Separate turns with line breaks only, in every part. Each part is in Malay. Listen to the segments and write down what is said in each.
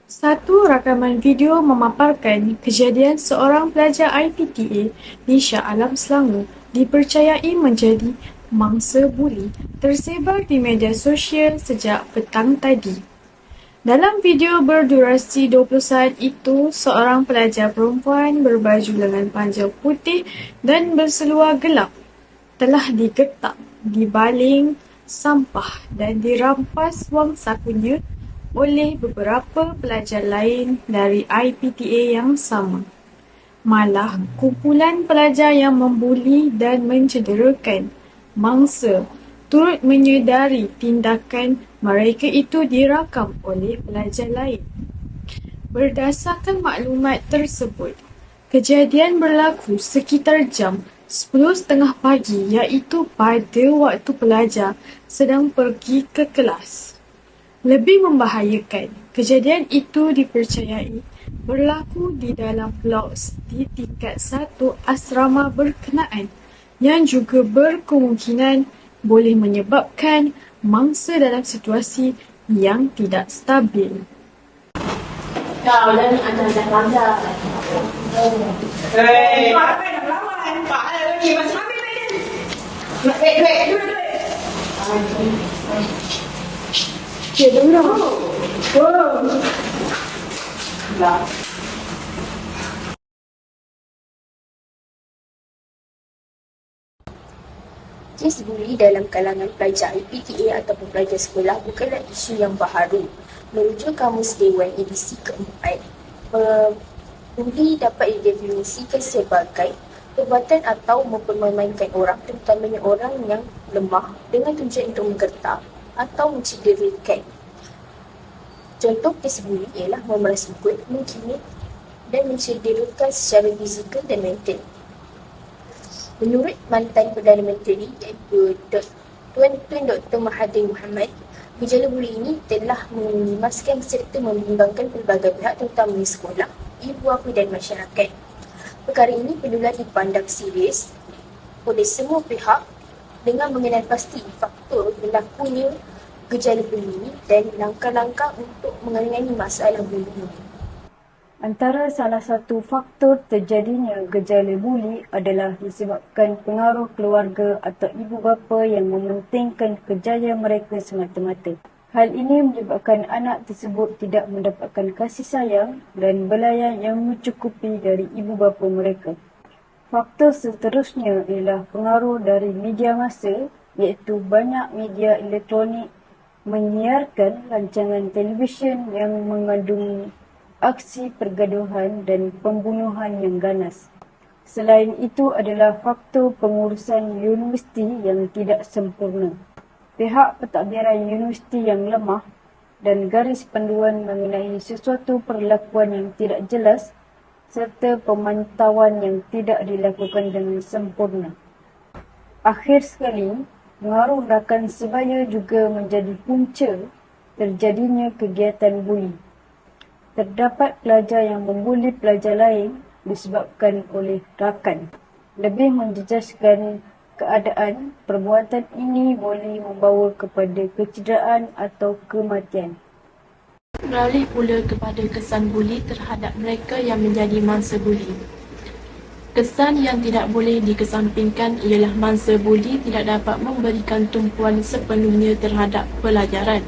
Satu rakaman video memaparkan kejadian seorang pelajar IPTA di Shah Alam, Selangor dipercayai menjadi mangsa buli tersebar di media sosial sejak petang tadi. Dalam video berdurasi 20 saat itu, seorang pelajar perempuan berbaju lengan panjang putih dan berseluar gelap telah digetak, dibaling sampah dan dirampas wang sakunya oleh beberapa pelajar lain dari IPTA yang sama. Malah, kumpulan pelajar yang membuli dan mencederakan mangsa turut menyedari tindakan mereka itu dirakam oleh pelajar lain. Berdasarkan maklumat tersebut, kejadian berlaku sekitar jam 10.30 pagi iaitu pada waktu pelajar sedang pergi ke kelas. Lebih membahayakan, kejadian itu dipercayai berlaku di dalam blok di tingkat 1 asrama berkenaan yang juga berkemungkinan boleh menyebabkan mangsa dalam situasi yang tidak stabil.
Kau dah ni ajar-ajar pelajar.
Hei, apa nak lawan? Pak lagi masih ambil duit. Duit.
Cik dulu.
Dah.
Kes buli dalam kalangan pelajar IPTA ataupun pelajar sekolah bukanlah isu yang baharu. Merujuk Kamus Dewan edisi keempat, buli dapat didefinisikan sebagai perbuatan atau mempermainkan orang, terutamanya orang yang lemah dengan tujuan untuk menggertak atau mencederakan. Contoh kes buli ialah memeras ikut, menghina dan mencederakan secara fizikal dan mental. Menurut mantan Perdana Menteri iaitu Tuan Dr. Mahathir Mohamad, gejala buli ini telah mengemaskan serta membimbangkan pelbagai pihak terutamanya sekolah, ibu bapa dan masyarakat. Perkara ini perlulah dipandang serius oleh semua pihak dengan mengenal pasti faktor berlakunya gejala buli ini dan langkah-langkah untuk menangani masalah buli ini.
Antara salah satu faktor terjadinya gejala buli adalah disebabkan pengaruh keluarga atau ibu bapa yang mementingkan kejayaan mereka semata-mata. Hal ini menyebabkan anak tersebut tidak mendapatkan kasih sayang dan belayan yang mencukupi dari ibu bapa mereka. Faktor seterusnya ialah pengaruh dari media massa, iaitu banyak media elektronik menyiarkan rancangan televisyen yang mengandungi aksi pergaduhan dan pembunuhan yang ganas. Selain itu adalah faktor pengurusan universiti yang tidak sempurna, pihak pentadbiran universiti yang lemah dan garis panduan mengenai sesuatu perlakuan yang tidak jelas serta pemantauan yang tidak dilakukan dengan sempurna. Akhir sekali, pengaruh rakan sebaya juga menjadi punca terjadinya kegiatan buli. Terdapat pelajar yang membuli pelajar lain disebabkan oleh rakan. Lebih menjejaskan keadaan, perbuatan ini boleh membawa kepada kecederaan atau kematian.
Beralih pula kepada kesan buli terhadap mereka yang menjadi mangsa buli. Kesan yang tidak boleh dikesampingkan ialah mangsa buli tidak dapat memberikan tumpuan sepenuhnya terhadap pelajaran.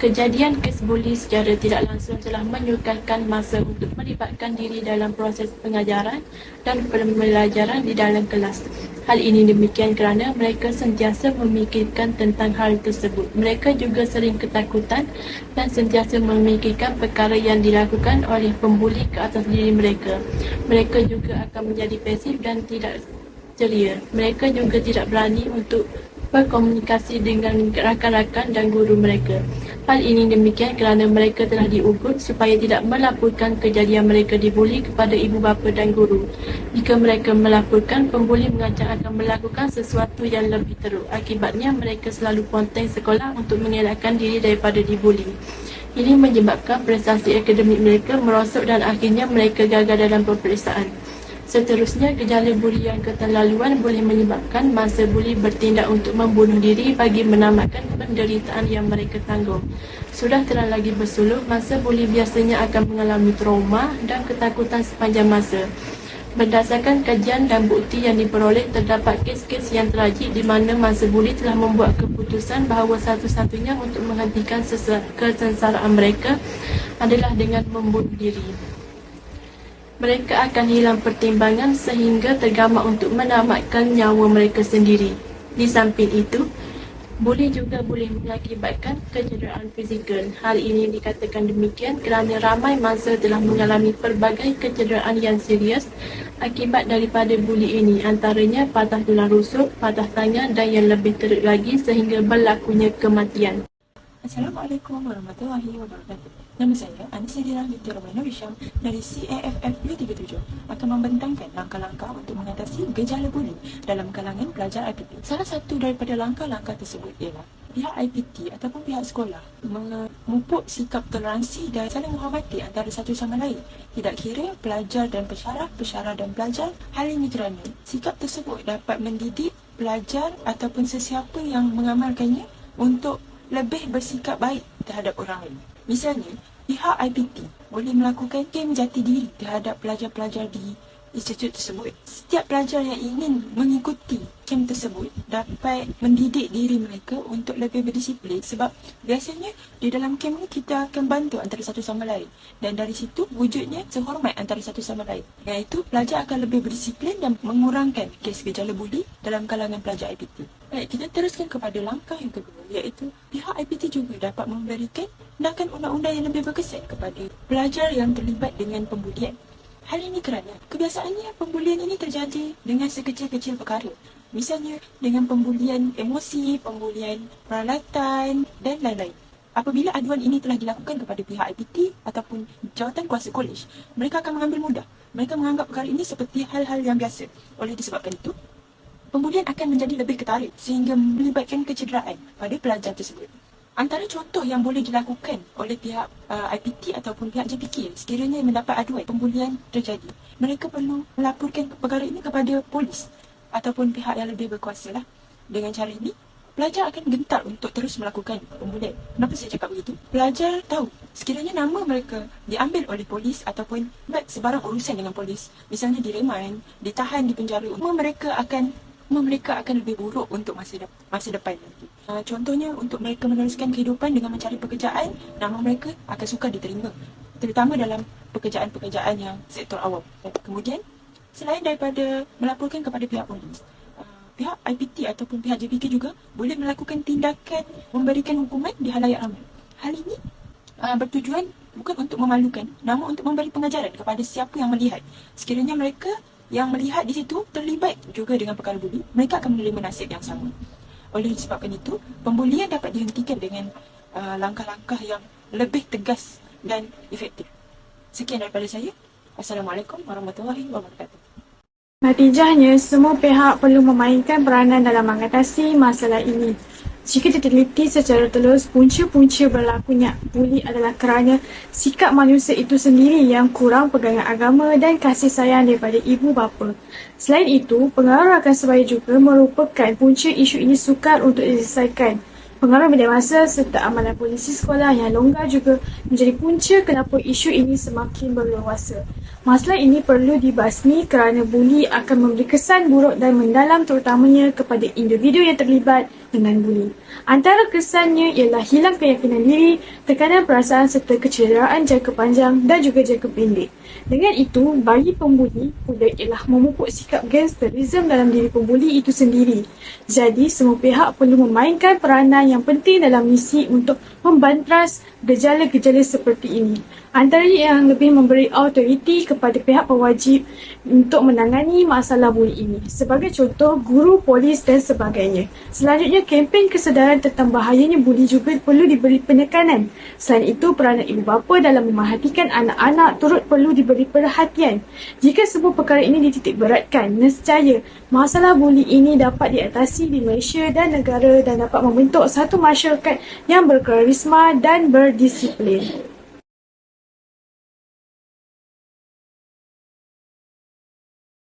Kejadian kes buli secara tidak langsung telah menyukarkan masa untuk melibatkan diri dalam proses pengajaran dan pembelajaran di dalam kelas. Hal ini demikian kerana mereka sentiasa memikirkan tentang hal tersebut. Mereka juga sering ketakutan dan sentiasa memikirkan perkara yang dilakukan oleh pembuli ke atas diri mereka. Mereka juga akan menjadi pasif dan tidak ceria. Mereka juga tidak berani untuk berkomunikasi dengan rakan-rakan dan guru mereka. Hal ini demikian kerana mereka telah diugut supaya tidak melaporkan kejadian mereka dibuli kepada ibu bapa dan guru. Jika mereka melaporkan, pembuli mengancam akan melakukan sesuatu yang lebih teruk. Akibatnya, mereka selalu ponteng sekolah untuk mengelakkan diri daripada dibuli. Ini menyebabkan prestasi akademik mereka merosot dan akhirnya mereka gagal dalam peperiksaan. Seterusnya, gejala buli yang keterlaluan boleh menyebabkan mangsa buli bertindak untuk membunuh diri bagi menamatkan penderitaan yang mereka tanggung. Sudah terang lagi bersuluh, mangsa buli biasanya akan mengalami trauma dan ketakutan sepanjang masa. Berdasarkan kajian dan bukti yang diperoleh, terdapat kes-kes yang tragik di mana mangsa buli telah membuat keputusan bahawa satu-satunya untuk menghentikan kesengsaraan mereka adalah dengan membunuh diri. Mereka akan hilang pertimbangan sehingga tergamak untuk menamatkan nyawa mereka sendiri. Di samping itu, buli juga boleh mengakibatkan kecederaan fizikal. Hal ini dikatakan demikian kerana ramai mangsa telah mengalami pelbagai kecederaan yang serius akibat daripada buli ini, antaranya patah tulang rusuk, patah tangan dan yang lebih teruk lagi sehingga berlakunya kematian.
Assalamualaikum warahmatullahi wabarakatuh. Nama saya Anisadira binti Romaina Wisham dari CAFF 237 akan membentangkan langkah-langkah untuk mengatasi gejala buli dalam kalangan pelajar IPT. Salah satu daripada langkah-langkah tersebut ialah pihak IPT ataupun pihak sekolah memupuk sikap toleransi dan saling menghormati antara satu sama lain. Tidak kira pelajar dan pesyarah dan pelajar. Hal ini kerana sikap tersebut dapat mendidik pelajar ataupun sesiapa yang mengamalkannya untuk lebih bersikap baik terhadap orang lain. Misalnya, pihak IPT boleh melakukan kem jati diri terhadap pelajar-pelajar di institut tersebut. Setiap pelajar yang ingin mengikuti kem tersebut dapat mendidik diri mereka untuk lebih berdisiplin, sebab biasanya di dalam kem ni kita akan bantu antara satu sama lain dan dari situ wujudnya sehormat antara satu sama lain. Dengan itu, pelajar akan lebih berdisiplin dan mengurangkan kes gejala buli dalam kalangan pelajar IPT. Baik, kita teruskan kepada langkah yang kedua, iaitu pihak IPT juga dapat memberikan tindakan undang-undang yang lebih berkesan kepada pelajar yang terlibat dengan pembulian. Hal ini kerana kebiasaannya pembulian ini terjadi dengan sekecil-kecil perkara. Misalnya dengan pembulian emosi, pembulian peralatan dan lain-lain. Apabila aduan ini telah dilakukan kepada pihak IPT ataupun jawatan kuasa kolej, mereka akan mengambil mudah. Mereka menganggap perkara ini seperti hal-hal yang biasa. Oleh disebabkan itu, pembulian akan menjadi lebih ketarik sehingga melibatkan kecederaan pada pelajar tersebut. Antara contoh yang boleh dilakukan oleh pihak IPT ataupun pihak JPK sekiranya mendapat aduan pembulian terjadi, mereka perlu melaporkan perkara ini kepada polis ataupun pihak yang lebih berkuasa lah. Dengan cara ini, pelajar akan gentar untuk terus melakukan pembulian. Kenapa saya cakap begitu? Pelajar tahu sekiranya nama mereka diambil oleh polis ataupun buat sebarang urusan dengan polis, misalnya direman, ditahan di penjara, mereka akan lebih buruk untuk masa depan nanti. Contohnya, untuk mereka meneruskan kehidupan dengan mencari pekerjaan, nama mereka akan sukar diterima, terutama dalam pekerjaan-pekerjaan yang sektor awam. Kemudian, selain daripada melaporkan kepada pihak polis, pihak IPT ataupun pihak JPK juga boleh melakukan tindakan memberikan hukuman di halayak ramai. Hal ini bertujuan bukan untuk memalukan, namun untuk memberi pengajaran kepada siapa yang melihat. Sekiranya mereka yang melihat di situ terlibat juga dengan perkara buli, mereka akan menerima nasib yang sama. Oleh disebabkan itu, pembulian dapat dihentikan dengan langkah-langkah yang lebih tegas dan efektif. Sekian daripada saya. Assalamualaikum warahmatullahi wabarakatuh.
Natijahnya, semua pihak perlu memainkan peranan dalam mengatasi masalah ini. Jika diteliti secara telus, punca-punca berlakunya buli adalah kerana sikap manusia itu sendiri yang kurang pegangan agama dan kasih sayang daripada ibu bapa. Selain itu, pengaruh rakan sebaya juga merupakan punca isu ini sukar untuk diselesaikan. Pengaruh media masa serta amalan polisi sekolah yang longgar juga menjadi punca kenapa isu ini semakin berluasa. Masalah ini perlu dibasmi kerana buli akan memberi kesan buruk dan mendalam terutamanya kepada individu yang terlibat dengan buli. Antara kesannya ialah hilang keyakinan diri, tekanan perasaan serta kecederaan jangka panjang dan juga jangka pendek. Dengan itu, bagi pembuli, pula ialah memupuk sikap gangsterisme dalam diri pembuli itu sendiri. Jadi, semua pihak perlu memainkan peranan yang penting dalam misi untuk membantras gejala-gejala seperti ini. Antaranya yang lebih memberi autoriti kepada pihak pewajib untuk menangani masalah buli ini. Sebagai contoh, guru, polis dan sebagainya. Selanjutnya, kempen kesedaran tentang bahayanya buli juga perlu diberi penekanan. Selain itu, peranan ibu bapa dalam memerhatikan anak-anak turut perlu diberi perhatian. Jika semua perkara ini dititik beratkan, nescaya masalah buli ini dapat diatasi di Malaysia dan negara dan dapat membentuk satu masyarakat yang berkarisma dan berdisiplin.